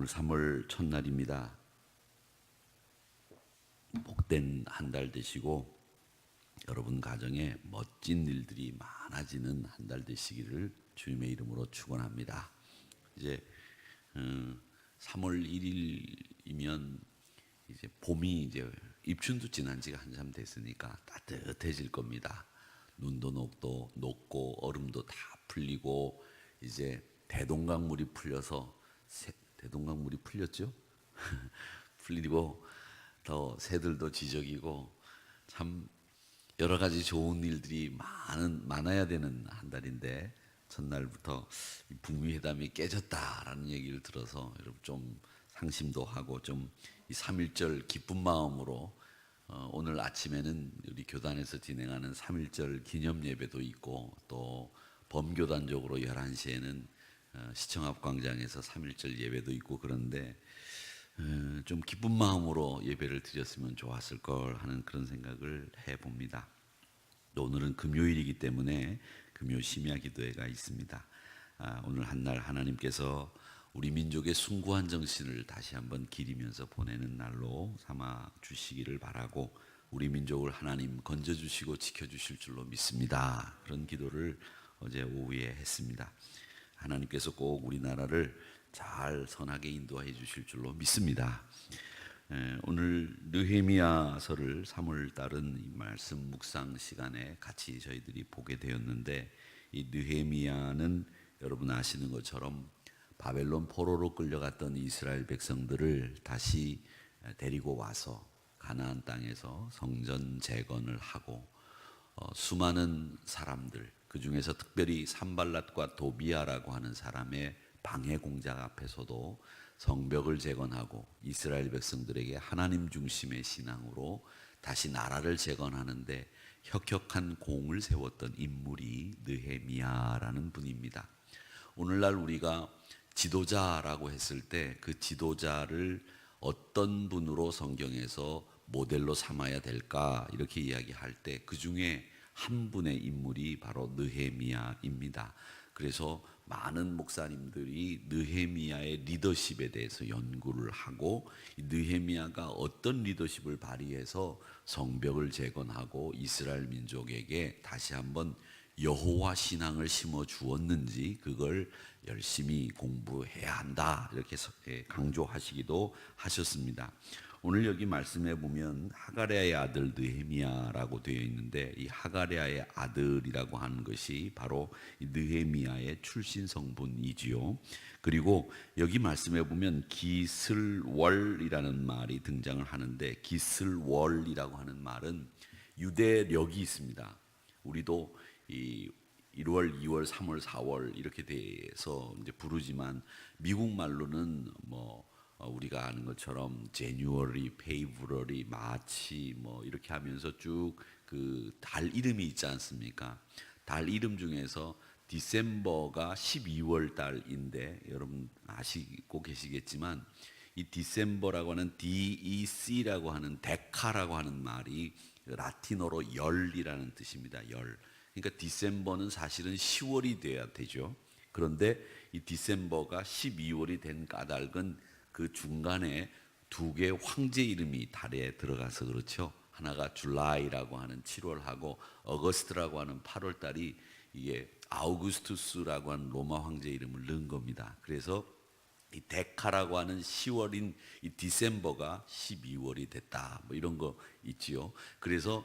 오늘 3월 첫날입니다. 복된 한 달 되시고 여러분 가정에 멋진 일들이 많아지는 한 달 되시기를 주님의 이름으로 축원합니다. 이제 3월 1일이면 이제 봄이 이제 입춘도 지난 지가 한참 됐으니까 따뜻해질 겁니다. 눈도 녹고 얼음도 다 풀리고 이제 대동강물이 풀려서 대동강물이 풀렸죠? 풀리고 더 새들도 지저귀고 참 여러 가지 좋은 일들이 많아야 되는 한 달인데 첫날부터 북미 회담이 깨졌다라는 얘기를 들어서 여러분 좀 상심도 하고 좀 이 3.1절 기쁜 마음으로 오늘 아침에는 우리 교단에서 진행하는 3.1절 기념 예배도 있고 또 범교단적으로 11시에는 시청 앞 광장에서 3.1절 예배도 있고 그런데 좀 기쁜 마음으로 예배를 드렸으면 좋았을 걸 하는 그런 생각을 해봅니다. 또 오늘은 금요일이기 때문에 금요 심야 기도회가 있습니다. 오늘 한날 하나님께서 우리 민족의 숭고한 정신을 다시 한번 기리면서 보내는 날로 삼아 주시기를 바라고 우리 민족을 하나님 건져주시고 지켜주실 줄로 믿습니다. 그런 기도를 어제 오후에 했습니다. 하나님께서 꼭 우리나라를 잘 선하게 인도해 주실 줄로 믿습니다. 오늘 느헤미야서를 3월 달은 이 말씀 묵상 시간에 같이 저희들이 보게 되었는데 이 느헤미야는 여러분 아시는 것처럼 바벨론 포로로 끌려갔던 이스라엘 백성들을 다시 데리고 와서 가나안 땅에서 성전 재건을 하고 수많은 사람들 그 중에서 특별히 산발랏과 도비아라고 하는 사람의 방해 공작 앞에서도 성벽을 재건하고 이스라엘 백성들에게 하나님 중심의 신앙으로 다시 나라를 재건하는데 혁혁한 공을 세웠던 인물이 느헤미야라는 분입니다. 오늘날 우리가 지도자라고 했을 때 그 지도자를 어떤 분으로 성경에서 모델로 삼아야 될까 이렇게 이야기할 때 그 중에 한 분의 인물이 바로 느헤미야입니다. 그래서 많은 목사님들이 느헤미야의 리더십에 대해서 연구를 하고 느헤미야가 어떤 리더십을 발휘해서 성벽을 재건하고 이스라엘 민족에게 다시 한번 여호와 신앙을 심어 주었는지 그걸 열심히 공부해야 한다 이렇게 강조하시기도 하셨습니다. 오늘 여기 말씀해 보면 하가랴의 아들 느헤미야라고 되어 있는데 이 하가랴의 아들이라고 하는 것이 바로 이 느헤미야의 출신 성분이지요. 그리고 여기 말씀해 보면 기슬월이라는 말이 등장을 하는데 기슬월이라고 하는 말은 유대력이 있습니다. 우리도 이 1월, 2월, 3월, 4월 이렇게 돼서 이제 부르지만 미국 말로는 우리가 아는 것처럼 January, February, March 이렇게 하면서 쭉 그 달 이름이 있지 않습니까? 달 이름 중에서 디셈버가 12월 달인데 여러분 아시고 계시겠지만 이 디셈버라고 하는 DEC라고 하는 데카라고 하는 말이 라틴어로 열이라는 뜻입니다. 열. 그러니까 디셈버는 사실은 10월이 돼야 되죠. 그런데 이 디셈버가 12월이 된 까닭은 그 중간에 두 개의 황제 이름이 달에 들어가서 그렇죠. 하나가 줄라이라고 하는 7월하고 어거스트라고 하는 8월 달이 이게 아우구스투스라고 하는 로마 황제 이름을 넣은 겁니다. 그래서 이 데카라고 하는 10월인 이 디셈버가 12월이 됐다. 이런 거 있지요. 그래서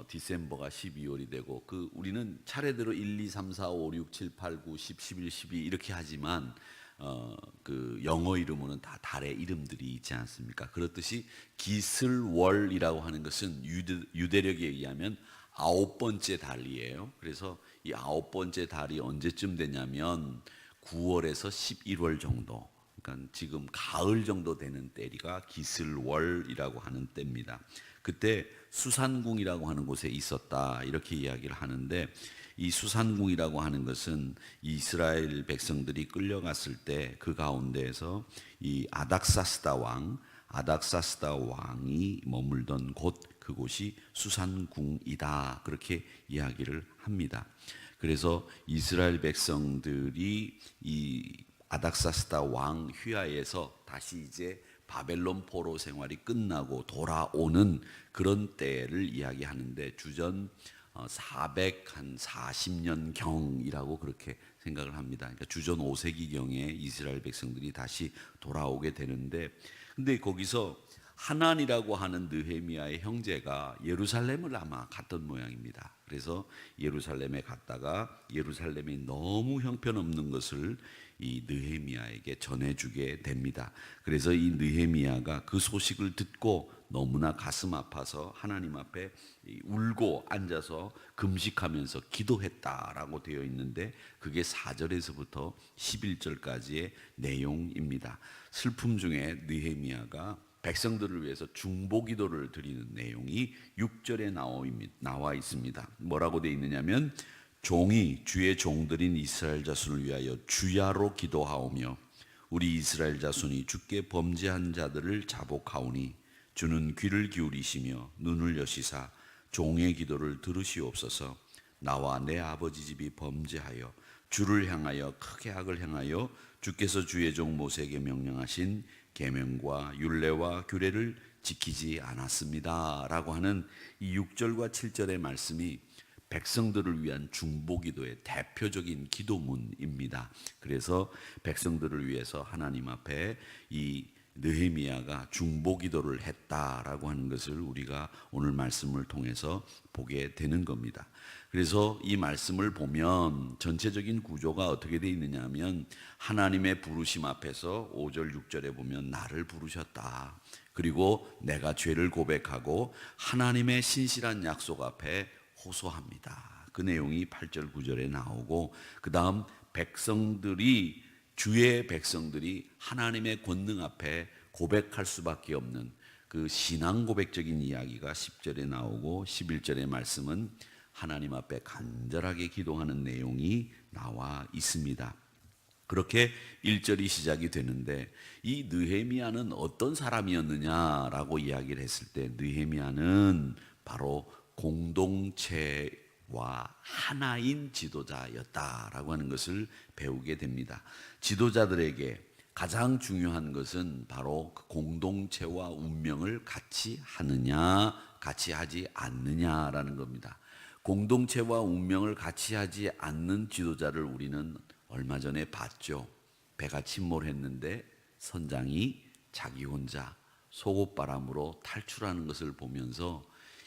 디셈버가 12월이 되고 그 우리는 차례대로 1, 2, 3, 4, 5, 6, 7, 8, 9, 10, 11, 12 이렇게 하지만 그 영어 이름으로는 다 달의 이름들이 있지 않습니까? 그렇듯이 기슬월이라고 하는 것은 유대력에 의하면 9번째 달이에요. 그래서 이 9번째 달이 언제쯤 되냐면 9월에서 11월 정도. 그러니까 지금 가을 정도 되는 때가 기슬월이라고 하는 때입니다. 그때 수산궁이라고 하는 곳에 있었다 이렇게 이야기를 하는데 이 수산궁이라고 하는 것은 이스라엘 백성들이 끌려갔을 때 그 가운데에서 이 아닥사스다 왕이 머물던 곳 그곳이 수산궁이다 그렇게 이야기를 합니다. 그래서 이스라엘 백성들이 이 아닥사스다 왕 휘하에서 다시 이제 바벨론 포로 생활이 끝나고 돌아오는 그런 때를 이야기하는데 주전 440년 경이라고 그렇게 생각을 합니다. 그러니까 주전 5세기 경에 이스라엘 백성들이 다시 돌아오게 되는데, 근데 거기서 하난이라고 하는 느헤미야의 형제가 예루살렘을 아마 갔던 모양입니다. 그래서 예루살렘에 갔다가 예루살렘이 너무 형편없는 것을 이 느헤미야에게 전해주게 됩니다. 그래서 이 느헤미야가 그 소식을 듣고 너무나 가슴 아파서 하나님 앞에 울고 앉아서 금식하면서 기도했다라고 되어 있는데, 그게 4절에서부터 11절까지의 내용입니다. 슬픔 중에 느헤미야가 백성들을 위해서 중보기도를 드리는 내용이 6절에 나와 있습니다. 뭐라고 되어 있느냐면, 종이 주의 종들인 이스라엘 자손을 위하여 주야로 기도하오며 우리 이스라엘 자손이 주께 범죄한 자들을 자복하오니 주는 귀를 기울이시며 눈을 여시사 종의 기도를 들으시옵소서. 나와 내 아버지 집이 범죄하여 주를 향하여 크게 악을 행하여 주께서 주의 종 모세에게 명령하신 계명과 율례와 규례를 지키지 않았습니다 라고 하는 이 6절과 7절의 말씀이 백성들을 위한 중보기도의 대표적인 기도문입니다. 그래서 백성들을 위해서 하나님 앞에 이 느헤미야가 중보기도를 했다라고 하는 것을 우리가 오늘 말씀을 통해서 보게 되는 겁니다. 그래서 이 말씀을 보면 전체적인 구조가 어떻게 되어 있느냐 하면, 하나님의 부르심 앞에서 5절 6절에 보면 나를 부르셨다. 그리고 내가 죄를 고백하고 하나님의 신실한 약속 앞에 호소합니다. 그 내용이 8절 9절에 나오고, 그 다음 주의 백성들이 하나님의 권능 앞에 고백할 수밖에 없는 그 신앙 고백적인 이야기가 10절에 나오고, 11절의 말씀은 하나님 앞에 간절하게 기도하는 내용이 나와 있습니다. 그렇게 1절이 시작이 되는데, 이 느헤미야는 어떤 사람이었느냐라고 이야기를 했을 때, 느헤미야는 바로 공동체와 하나인 지도자였다라고 하는 것을 배우게 됩니다. 지도자들에게 가장 중요한 것은 바로 그 공동체와 운명을 같이 하느냐 같이 하지 않느냐라는 겁니다. 공동체와 운명을 같이 하지 않는 지도자를 우리는 얼마 전에 봤죠. 배가 침몰했는데 선장이 자기 혼자 속옷바람으로 탈출하는 것을 보면서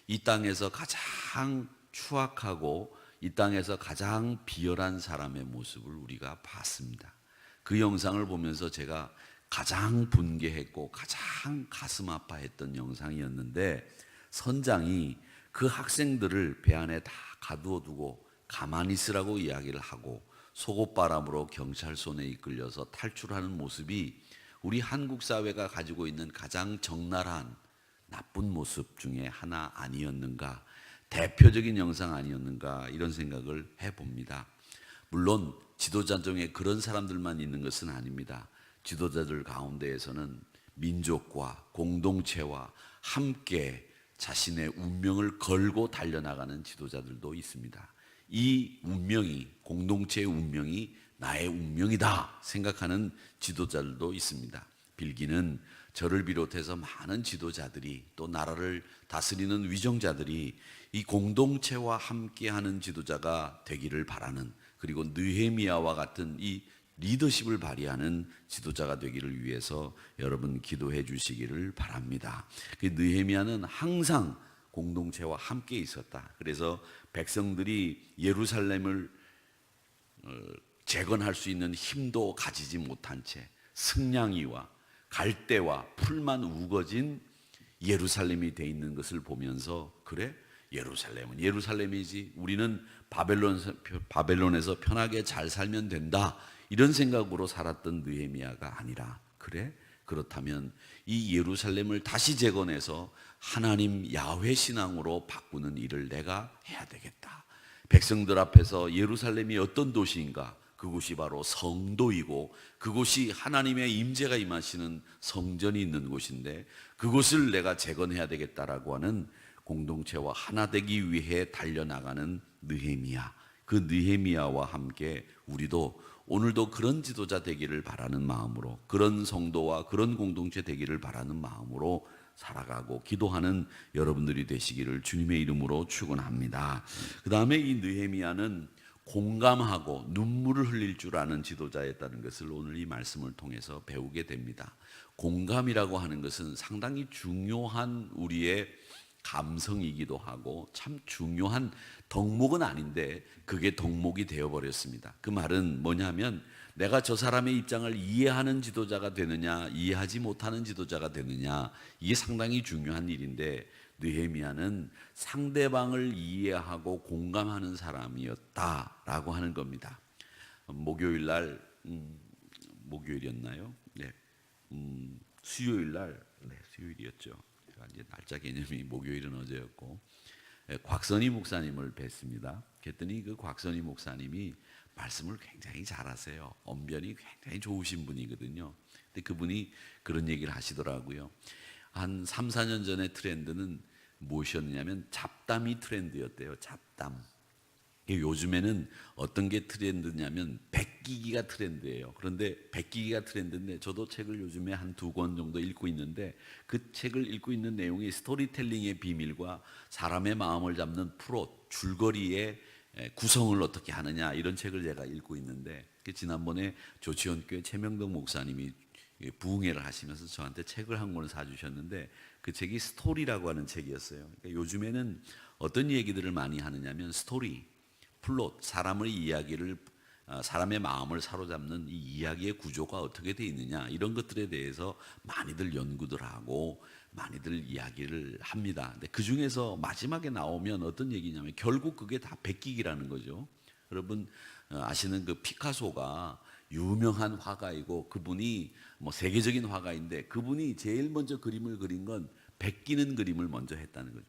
이 땅에서 가장 추악하고 이 땅에서 가장 비열한 사람의 모습을 우리가 봤습니다. 그 영상을 보면서 제가 가장 분개했고 가장 가슴 아파했던 영상이었는데, 선장이 그 학생들을 배 안에 다 가두어 두고 가만히 있으라고 이야기를 하고 속옷바람으로 경찰선에 이끌려서 탈출하는 모습이 우리 한국 사회가 가지고 있는 가장 적나라한 나쁜 모습 중에 하나 아니었는가, 대표적인 영상 아니었는가, 이런 생각을 해봅니다. 물론 지도자 중에 그런 사람들만 있는 것은 아닙니다. 지도자들 가운데에서는 민족과 공동체와 함께 자신의 운명을 걸고 달려나가는 지도자들도 있습니다. 이 운명이, 공동체의 운명이 나의 운명이다 생각하는 지도자들도 있습니다. 빌기는 저를 비롯해서 많은 지도자들이, 또 나라를 다스리는 위정자들이 이 공동체와 함께하는 지도자가 되기를 바라는, 그리고 느헤미야와 같은 이 리더십을 발휘하는 지도자가 되기를 위해서 여러분 기도해 주시기를 바랍니다. 그 느헤미야는 항상 공동체와 함께 있었다. 그래서 백성들이 예루살렘을 재건할 수 있는 힘도 가지지 못한 채 승냥이와 갈대와 풀만 우거진 예루살렘이 돼 있는 것을 보면서, 그래? 예루살렘은 예루살렘이지, 우리는 바벨론에서 편하게 잘 살면 된다, 이런 생각으로 살았던 느헤미야가 아니라, 그래? 그렇다면 이 예루살렘을 다시 재건해서 하나님 야훼 신앙으로 바꾸는 일을 내가 해야 되겠다. 백성들 앞에서 예루살렘이 어떤 도시인가? 그곳이 바로 성도이고 그곳이 하나님의 임재가 임하시는 성전이 있는 곳인데, 그곳을 내가 재건해야 되겠다라고 하는 공동체와 하나 되기 위해 달려나가는 느헤미야. 그 느헤미야와 함께 우리도 오늘도 그런 지도자 되기를 바라는 마음으로, 그런 성도와 그런 공동체 되기를 바라는 마음으로 살아가고 기도하는 여러분들이 되시기를 주님의 이름으로 축원합니다. 그 다음에 이 느헤미야는 공감하고 눈물을 흘릴 줄 아는 지도자였다는 것을 오늘 이 말씀을 통해서 배우게 됩니다. 공감이라고 하는 것은 상당히 중요한 우리의 감성이기도 하고 참 중요한 덕목은 아닌데 그게 덕목이 되어버렸습니다. 그 말은 뭐냐면 내가 저 사람의 입장을 이해하는 지도자가 되느냐 이해하지 못하는 지도자가 되느냐, 이게 상당히 중요한 일인데 느헤미야는 상대방을 이해하고 공감하는 사람이었다라고 하는 겁니다. 목요일 날 목요일이었나요? 네. 수요일 날, 네, 수요일이었죠. 제가 이제 날짜 개념이 목요일은 어제였고, 곽선희 목사님을 뵀습니다. 그랬더니 그 곽선희 목사님이 말씀을 굉장히 잘하세요. 언변이 굉장히 좋으신 분이거든요. 근데 그분이 그런 얘기를 하시더라고요. 한 3, 4년 전의 트렌드는 무엇이었냐면 잡담이 트렌드였대요. 잡담. 요즘에는 어떤 게 트렌드냐면 베끼기가 트렌드예요. 그런데 베끼기가 트렌드인데 저도 책을 요즘에 한 2권 정도 읽고 있는데 그 책을 읽고 있는 내용이 스토리텔링의 비밀과 사람의 마음을 잡는 프로, 줄거리의 구성을 어떻게 하느냐, 이런 책을 제가 읽고 있는데, 지난번에 조치원교회 최명덕 목사님이 부흥회를 하시면서 저한테 책을 한 권을 사주셨는데 그 책이 스토리라고 하는 책이었어요. 그러니까 요즘에는 어떤 얘기들을 많이 하느냐면 스토리, 플롯, 사람의 이야기를, 사람의 마음을 사로잡는 이 이야기의 구조가 어떻게 되어 있느냐, 이런 것들에 대해서 많이들 연구들 하고 많이들 이야기를 합니다. 근데 그 중에서 마지막에 나오면 어떤 얘기냐면 결국 그게 다 베끼기라는 거죠. 여러분 아시는 그 피카소가 유명한 화가이고 그분이 뭐 세계적인 화가인데 그분이 제일 먼저 그림을 그린 건 베끼는 그림을 먼저 했다는 거죠.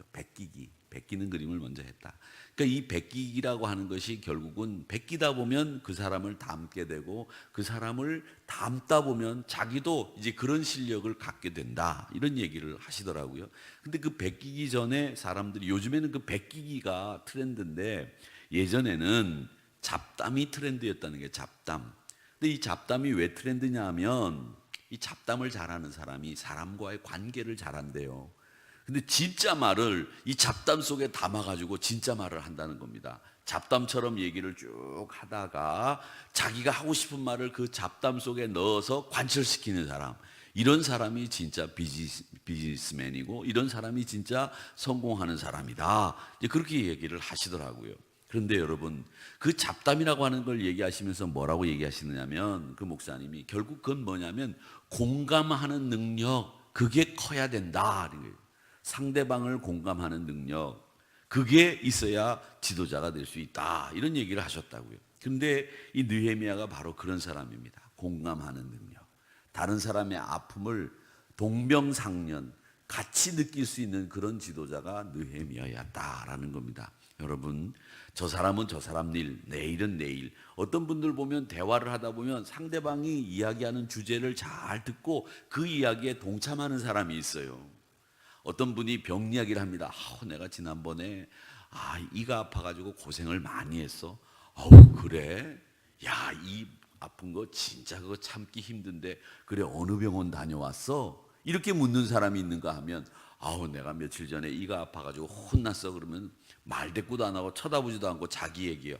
베끼는 그림을 먼저 했다. 그러니까 이 베끼기라고 하는 것이 결국은 베끼다 보면 그 사람을 닮게 되고 그 사람을 닮다 보면 자기도 이제 그런 실력을 갖게 된다, 이런 얘기를 하시더라고요. 근데 그 베끼기 전에 사람들이, 요즘에는 그 베끼기가 트렌드인데 예전에는 잡담이 트렌드였다는 게, 잡담. 근데 이 잡담이 왜 트렌드냐 하면 이 잡담을 잘하는 사람이 사람과의 관계를 잘한대요. 근데 진짜 말을 이 잡담 속에 담아가지고 진짜 말을 한다는 겁니다. 잡담처럼 얘기를 쭉 하다가 자기가 하고 싶은 말을 그 잡담 속에 넣어서 관철시키는 사람, 이런 사람이 진짜 비즈니스맨이고 이런 사람이 진짜 성공하는 사람이다, 이제 그렇게 얘기를 하시더라고요. 그런데 여러분, 그 잡담이라고 하는 걸 얘기하시면서 뭐라고 얘기하시느냐면, 그 목사님이 결국 그건 뭐냐면 공감하는 능력, 그게 커야 된다. 상대방을 공감하는 능력, 그게 있어야 지도자가 될 수 있다, 이런 얘기를 하셨다고요. 그런데 이 느헤미야가 바로 그런 사람입니다. 공감하는 능력, 다른 사람의 아픔을 동병상련 같이 느낄 수 있는 그런 지도자가 느헤미야였다라는 겁니다. 여러분, 저 사람은 저 사람 일, 내일은 내일. 어떤 분들 보면 대화를 하다 보면 상대방이 이야기하는 주제를 잘 듣고 그 이야기에 동참하는 사람이 있어요. 어떤 분이 병 이야기를 합니다. 내가 지난번에 이가 아파가지고 고생을 많이 했어. 그래? 야, 이 아픈 거 진짜 그거 참기 힘든데 그래 어느 병원 다녀왔어? 이렇게 묻는 사람이 있는가 하면 내가 며칠 전에 이가 아파가지고 혼났어. 그러면 말대꾸도 안 하고 쳐다보지도 않고 자기 얘기해요.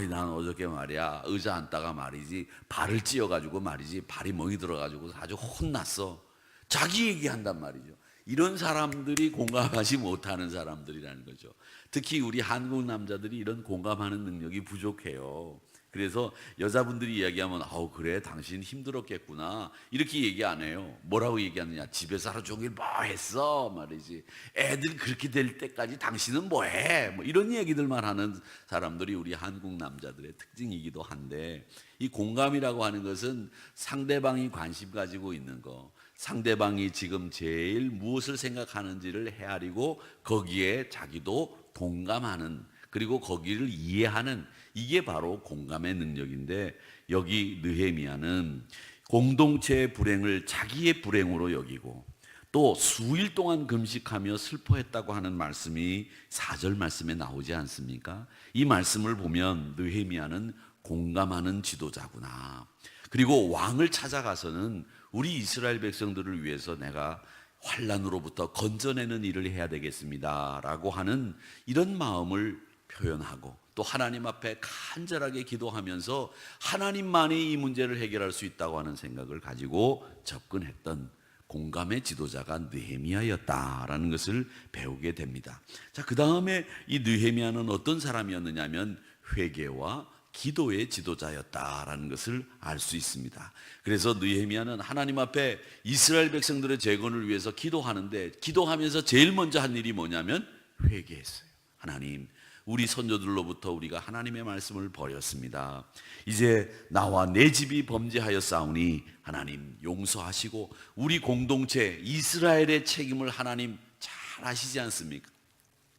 난 어저께 말이야 의자 앉다가 말이지 발을 찧어가지고 말이지 발이 멍이 들어가지고 아주 혼났어. 자기 얘기한단 말이죠. 이런 사람들이 공감하지 못하는 사람들이라는 거죠. 특히 우리 한국 남자들이 이런 공감하는 능력이 부족해요. 그래서 여자분들이 이야기하면 그래 당신 힘들었겠구나 이렇게 얘기 안 해요. 뭐라고 얘기하느냐, 집에서 하루 종일 뭐 했어 말이지, 애들 그렇게 될 때까지 당신은 뭐해, 뭐 이런 얘기들만 하는 사람들이 우리 한국 남자들의 특징이기도 한데, 이 공감이라고 하는 것은 상대방이 관심 가지고 있는 거, 상대방이 지금 제일 무엇을 생각하는지를 헤아리고 거기에 자기도 동감하는, 그리고 거기를 이해하는, 이게 바로 공감의 능력인데, 여기 느헤미야는 공동체의 불행을 자기의 불행으로 여기고 또 수일 동안 금식하며 슬퍼했다고 하는 말씀이 4절 말씀에 나오지 않습니까? 이 말씀을 보면 느헤미야는 공감하는 지도자구나. 그리고 왕을 찾아가서는 우리 이스라엘 백성들을 위해서 내가 환난으로부터 건져내는 일을 해야 되겠습니다 라고 하는 이런 마음을 표현하고, 또 하나님 앞에 간절하게 기도하면서 하나님만이 이 문제를 해결할 수 있다고 하는 생각을 가지고 접근했던 공감의 지도자가 느헤미야였다라는 것을 배우게 됩니다. 자, 그 다음에 이 느헤미야는 어떤 사람이었느냐면 회개와 기도의 지도자였다라는 것을 알 수 있습니다. 그래서 느헤미야는 하나님 앞에 이스라엘 백성들의 재건을 위해서 기도하는데, 기도하면서 제일 먼저 한 일이 뭐냐면 회개했어요. 하나님, 우리 선조들로부터 우리가 하나님의 말씀을 버렸습니다. 이제 나와 내 집이 범죄하였사오니 하나님 용서하시고 우리 공동체 이스라엘의 책임을 하나님 잘 아시지 않습니까?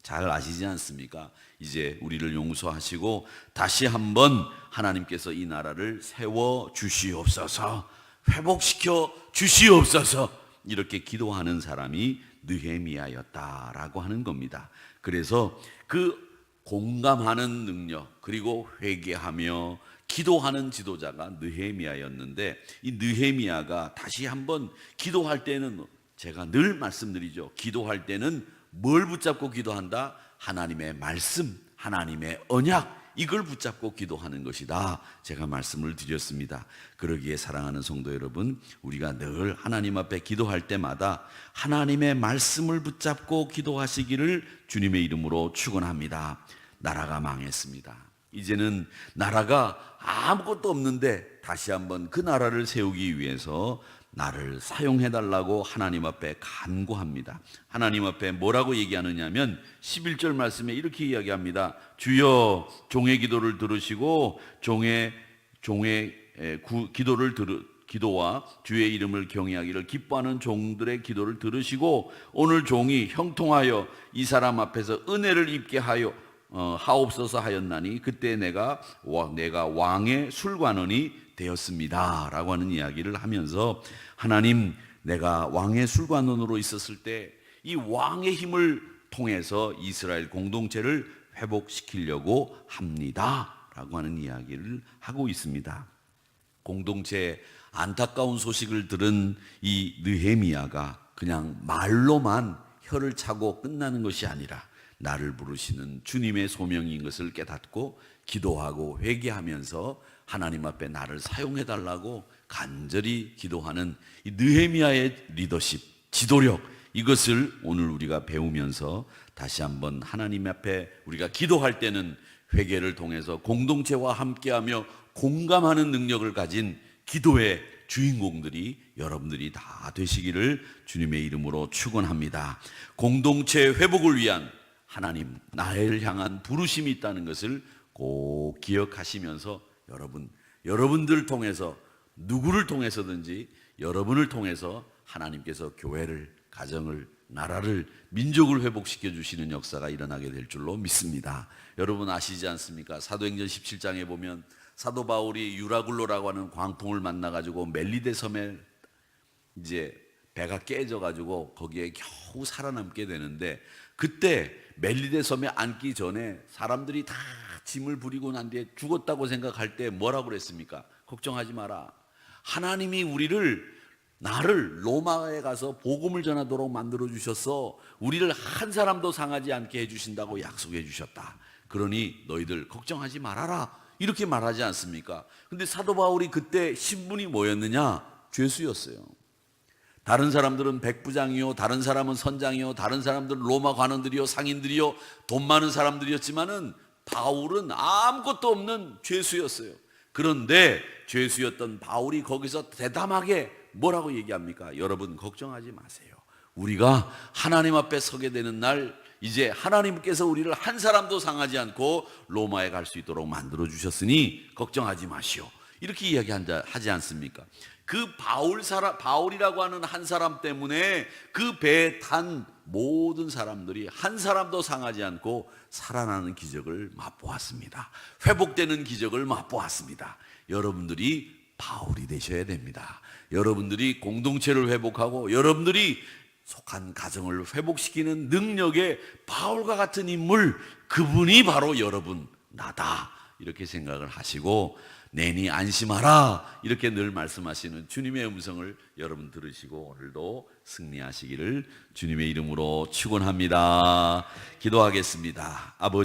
잘 아시지 않습니까? 이제 우리를 용서하시고 다시 한번 하나님께서 이 나라를 세워 주시옵소서, 회복시켜 주시옵소서, 이렇게 기도하는 사람이 느헤미야였다라고 하는 겁니다. 그래서 그 공감하는 능력, 그리고 회개하며 기도하는 지도자가 느헤미야였는데, 이 느헤미야가 다시 한번 기도할 때는, 제가 늘 말씀드리죠, 기도할 때는 뭘 붙잡고 기도한다? 하나님의 말씀, 하나님의 언약, 이걸 붙잡고 기도하는 것이다, 제가 말씀을 드렸습니다. 그러기에 사랑하는 성도 여러분, 우리가 늘 하나님 앞에 기도할 때마다 하나님의 말씀을 붙잡고 기도하시기를 주님의 이름으로 축원합니다. 나라가 망했습니다. 이제는 나라가 아무것도 없는데 다시 한번 그 나라를 세우기 위해서 나를 사용해달라고 하나님 앞에 간구합니다. 하나님 앞에 뭐라고 얘기하느냐면 11절 말씀에 이렇게 이야기합니다. 주여 종의 기도를 들으시고 기도와 주의 이름을 경외하기를 기뻐하는 종들의 기도를 들으시고 오늘 종이 형통하여 이 사람 앞에서 은혜를 입게 하옵소서 하였나니 그때 내가 왕의 술관원이 되었습니다 라고 하는 이야기를 하면서, 하나님, 내가 왕의 술관원으로 있었을 때 이 왕의 힘을 통해서 이스라엘 공동체를 회복시키려고 합니다 라고 하는 이야기를 하고 있습니다. 공동체의 안타까운 소식을 들은 이 느헤미야가 그냥 말로만 혀를 차고 끝나는 것이 아니라 나를 부르시는 주님의 소명인 것을 깨닫고 기도하고 회개하면서 하나님 앞에 나를 사용해달라고 간절히 기도하는 이 느헤미야의 리더십, 지도력, 이것을 오늘 우리가 배우면서 다시 한번 하나님 앞에 우리가 기도할 때는 회개를 통해서 공동체와 함께하며 공감하는 능력을 가진 기도의 주인공들이 여러분들이 다 되시기를 주님의 이름으로 축원합니다. 공동체 회복을 위한 하나님, 나를 향한 부르심이 있다는 것을 꼭 기억하시면서 여러분들 통해서, 누구를 통해서든지 여러분을 통해서 하나님께서 교회를, 가정을, 나라를, 민족을 회복시켜 주시는 역사가 일어나게 될 줄로 믿습니다. 여러분 아시지 않습니까? 사도행전 17장에 보면 사도 바울이 유라굴로라고 하는 광풍을 만나가지고 멜리데 섬에 이제 배가 깨져가지고 거기에 겨우 살아남게 되는데, 그때 멜리데 섬에 앉기 전에 사람들이 다 짐을 부리고 난 뒤에 죽었다고 생각할 때 뭐라고 그랬습니까? 걱정하지 마라. 하나님이 나를 로마에 가서 복음을 전하도록 만들어 주셔서 우리를 한 사람도 상하지 않게 해주신다고 약속해 주셨다. 그러니 너희들 걱정하지 말아라, 이렇게 말하지 않습니까? 근데 사도 바울이 그때 신분이 뭐였느냐? 죄수였어요. 다른 사람들은 백부장이요, 다른 사람은 선장이요, 다른 사람들은 로마 관원들이요, 상인들이요, 돈 많은 사람들이었지만은 바울은 아무것도 없는 죄수였어요. 그런데 죄수였던 바울이 거기서 대담하게 뭐라고 얘기합니까? 여러분 걱정하지 마세요. 우리가 하나님 앞에 서게 되는 날, 이제 하나님께서 우리를 한 사람도 상하지 않고 로마에 갈 수 있도록 만들어 주셨으니 걱정하지 마시오, 이렇게 이야기하지 않습니까? 그 바울이라고 하는 한 사람 때문에 그 배에 탄 모든 사람들이 한 사람도 상하지 않고 살아나는 기적을 맛보았습니다. 회복되는 기적을 맛보았습니다. 여러분들이 바울이 되셔야 됩니다. 여러분들이 공동체를 회복하고 여러분들이 속한 가정을 회복시키는 능력의 바울과 같은 인물, 그분이 바로 여러분, 나다, 이렇게 생각을 하시고 내니 안심하라 이렇게 늘 말씀하시는 주님의 음성을 여러분 들으시고 오늘도 승리하시기를 주님의 이름으로 축원합니다. 기도하겠습니다. 아버지